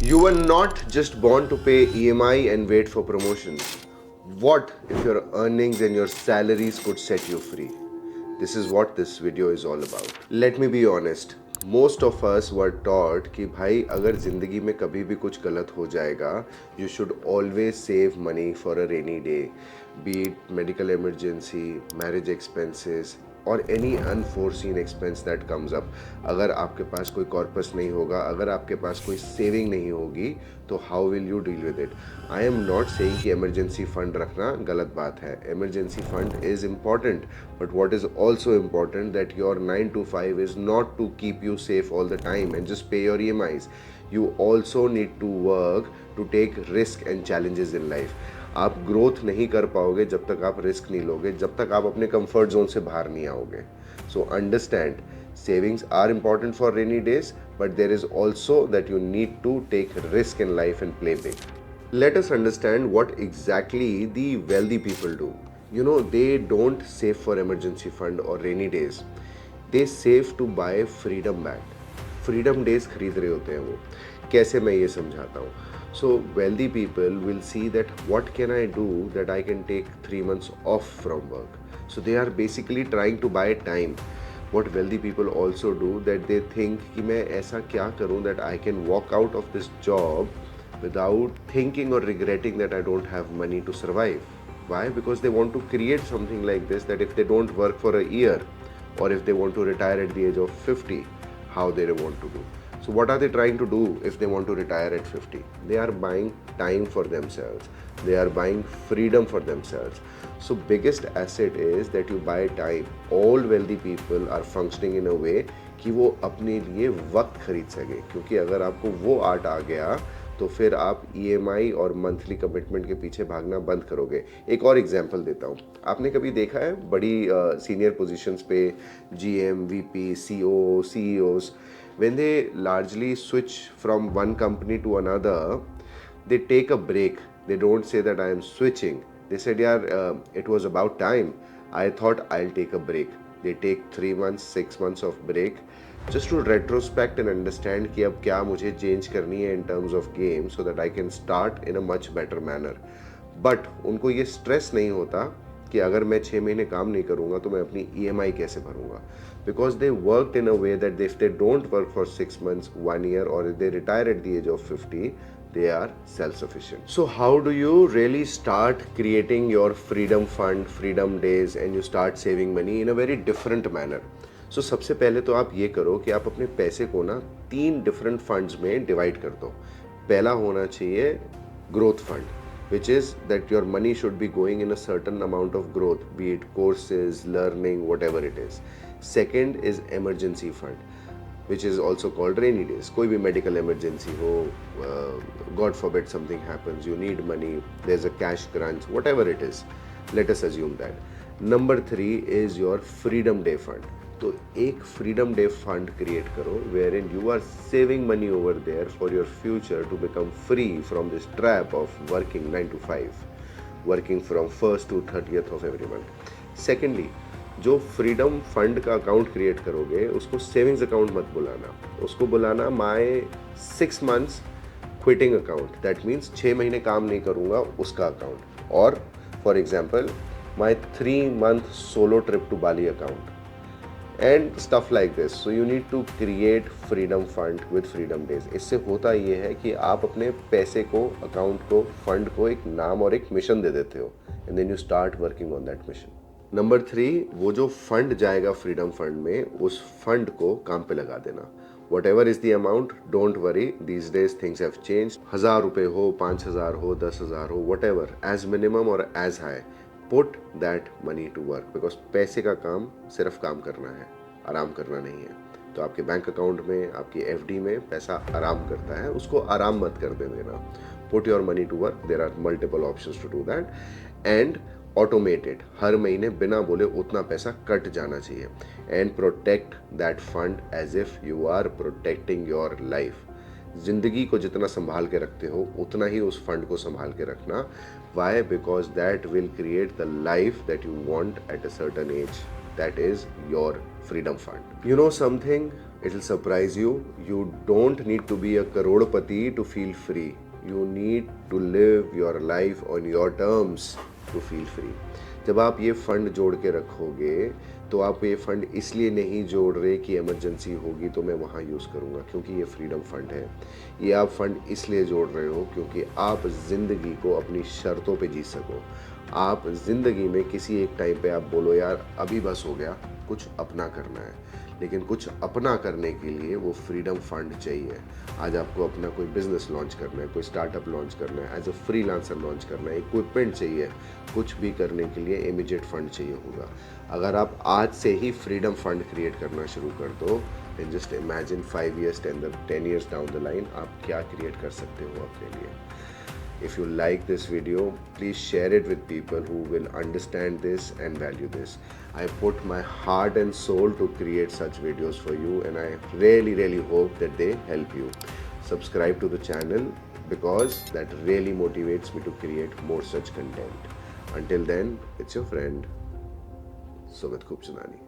You were not just born to pay EMI and wait for promotions. What if your earnings and your salaries could set you free? This is what this video is all about. Let me be honest. Most of us were taught कि भाई अगर ज़िंदगी में कभी भी कुछ गलत हो जाएगा, you should always save money for a rainy day, be it medical emergency, marriage expenses, और any unforeseen expense that comes up. अगर आपके पास कोई कॉर्पस नहीं होगा, अगर आपके पास कोई सेविंग नहीं होगी, तो how will you deal with it. I am not saying कि इमरजेंसी फंड रखना गलत बात है. Emergency fund is important, but what is also important that your 9 to 5 is not to keep you safe all the time and just pay your EMIs. You also need to work to take risk and challenges in life. आप growth नहीं कर पाओगे जब तक आप risk नहीं लोगे, जब तक आप अपने कंफर्ट जोन से बाहर नहीं आओगे. So understand, savings are important for rainy days, but there is also that you need to take risk in life and play big. Let us understand what exactly the wealthy people do. You know, they don't save for emergency fund or rainy days. They save to buy freedom back. Freedom days खरीद रहे होते हैं वो. कैसे, मैं ये समझाता हूँ. So wealthy people will see that what can I do that I can take 3 months off from work. So they are basically trying to buy time. what wealthy people also do, that they think कि मैं ऐसा क्या करूँ that I can walk out of this job without thinking or regretting that I don't have money to survive. Why? Because they want to create something like this, that if they don't work for a year, or if they want to retire at the age of 50, how they want to do. So what are they trying to do if they want to retire at 50? They are buying time for themselves. They are buying freedom for themselves. So biggest asset is that you buy time. All wealthy people are functioning in a way कि वो अपने लिए वक्त खरीद सके, क्योंकि अगर आपको वो आर्ट आ गया तो फिर आप EMI और मंथली कमिटमेंट के पीछे भागना बंद करोगे. एक और एग्जांपल देता हूँ. आपने कभी देखा है बड़ी सीनियर पोजीशंस पे GM, VP, CO, CEOs, when they largely switch from one company to another, they take a break. They don't say that I am switching. They said, yeah, it was about time. I thought I'll take a break. They take 3 months, 6 months of break just to retrospect and understand कि अब क्या मुझे change करनी है in terms of game, so that I can start in a much better manner. But उनको ये stress नहीं होता कि अगर मैं 6 महीने काम नहीं करूँगा तो मैं अपनी EMI कैसे भरूँगा. Because they worked in a way that if they don't work for 6 months, 1 year, or if they retire at the age of 50, they are self-sufficient. So how do you really start creating your freedom fund, freedom days, and you start saving money in a very different manner? So सबसे पहले तो आप ये करो कि आप अपने पैसे को ना 3 डिफरेंट फंड्स में डिवाइड कर दो. पहला होना चाहिए growth fund, which is that your money should be going in a certain amount of growth, be it courses, learning, whatever it is. Second is emergency fund, which is also called rainy days. कोई भी medical emergency हो, God forbid something happens, you need money, there's a cash crunch, whatever it is, let us assume that. Number 3 is your freedom day fund. तो एक freedom day fund create करो wherein you are saving money over there for your future to become free from this trap of working 9 to 5, working from 1st to 30th of every month. Secondly, जो freedom fund का account create करोगे उसको savings account मत बुलाना, उसको बुलाना my 6 months quitting account. That means 6 महीने काम नहीं करूँगा उसका अकाउंट. और for example my 3 month solo trip to Bali account and stuff like this. So you need to create freedom fund with freedom days. इससे होता ये है कि आप अपने पैसे को, अकाउंट को, फंड को एक नाम और एक मिशन दे देते हो, and then you start working on that mission. Number 3, वो जो फंड जाएगा फ्रीडम फंड में, उस फंड को काम पे लगा देना. Whatever is the amount, don't worry. These days things have changed. 1000 रुपए हो, 5000 हो, 10,000 हो, whatever, as minimum or as high, put that money to work. Because पैसे का काम सिर्फ काम करना है, आराम करना नहीं है. तो आपके बैंक अकाउंट में, आपकी FD में पैसा आराम करता है, उसको आराम मत कर देना. Put your money to work. There are multiple options to do that. And automate it. हर महीने बिना बोले उतना पैसा कट जाना चाहिए. And protect that fund as if you are protecting your life. ज़िंदगी को जितना संभाल के रखते हो उतना ही उस फंड को संभाल के रखना. Why? Because that will create the life that you want at a certain age. That is your freedom fund. You know something? It'll surprise you. You don't need to be a crorepati to feel free. You need to live your life on your terms to feel free. जब आप ये fund जोड़ के रखोगे तो आप ये fund इसलिए नहीं जोड़ रहे कि इमरजेंसी होगी तो मैं वहाँ यूज़ करूँगा, क्योंकि ये फ्रीडम फंड है। ये आप फंड इसलिए जोड़ रहे हो क्योंकि आप ज़िंदगी को अपनी शर्तों पे जी सको। आप ज़िंदगी में किसी एक टाइम पे आप बोलो यार अभी बस हो गया, कुछ अपना करना है। लेकिन कुछ अपना करने के लिए वो फ्रीडम फंड चाहिए। आज आपको अपना कोई बिजनेस लॉन्च करना है, कोई स्टार्टअप लॉन्च करना है, एज अ फ्रीलांसर लॉन्च करना है, इक्विपमेंट चाहिए, कुछ भी करने के लिए इमीडिएट फंड चाहिए होगा। अगर आप आज से ही फ्रीडम फंड क्रिएट करना शुरू कर दो, then just imagine 5 years 10 years down the line आप क्या क्रिएट कर सकते हो अपने लिए। If you like this video, please share it with people who will understand this and value this. I put my heart and soul to create such videos for you, and I really hope that they help you. Subscribe to the channel because that really motivates me to create more such content. Until then, it's your friend Sumit Khubchandani.